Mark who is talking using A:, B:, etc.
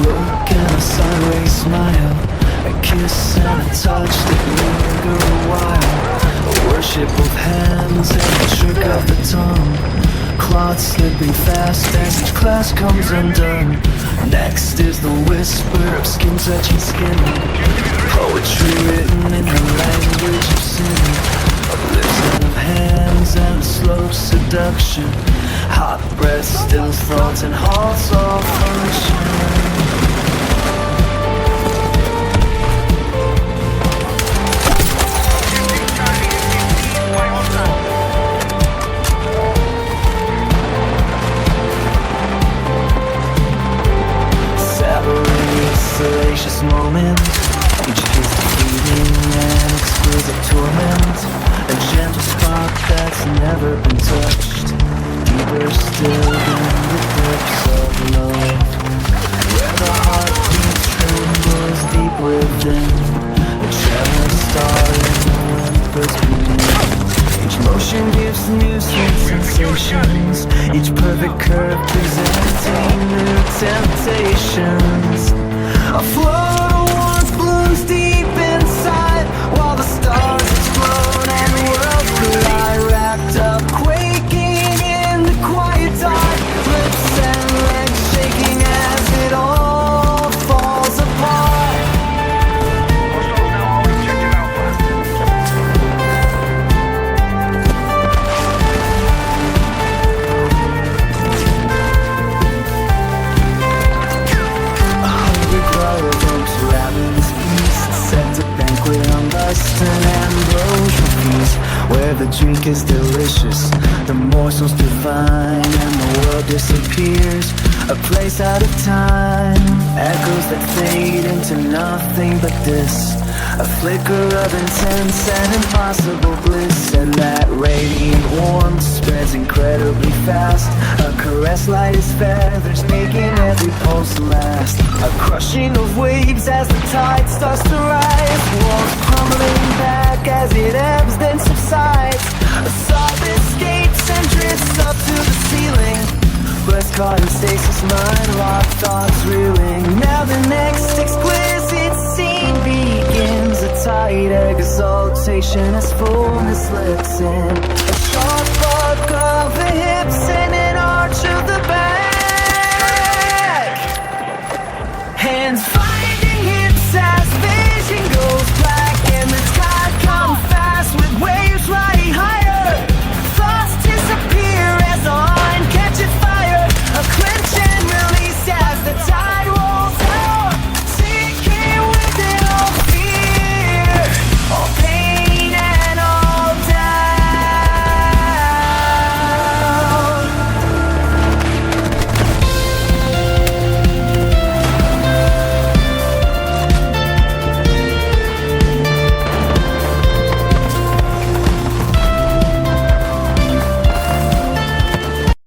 A: look and a sideways smile, a kiss and a touch that linger a while, a worship of hands and a trick of the tongue, clots slipping fast as each class comes undone. Next is the whisper of skin touching skin, poetry written in the language of sin, of lips and of hands and a slow seduction, hot breath, still thoughts and halts all function. Salacious moment, each kiss defeating an exquisite torment, a gentle spark that's never been touched, deeper still than the depths of love, where the heartbeat trembles deep within, a tremor star in the whispers beneath. Each motion gives new sweet sensations, each perfect curve presenting new temptations. A float of warmth blooms deep inside, while the stars explode and worlds collide, wrapped up, quaking in the quiet dark, lips and legs shaking as it all falls apart. An ambrosia feast, where the drink is delicious, the morsels divine, and the world disappears, a place out of time, echoes that fade into nothing but this, a flicker of intense and impossible bliss, and that radiant warmth spreads incredibly fast, a caress light as feathers making every pulse last, a crushing of waves as the tide starts to rise, walls crumbling back as it ebbs then subsides, a sob escapes and drifts up to the ceiling, breath caught in stasis, mind locked, thoughts reeling. Now the next exquisite scene begins, a tight exaltation as fullness lets in, a sharp arc of the hips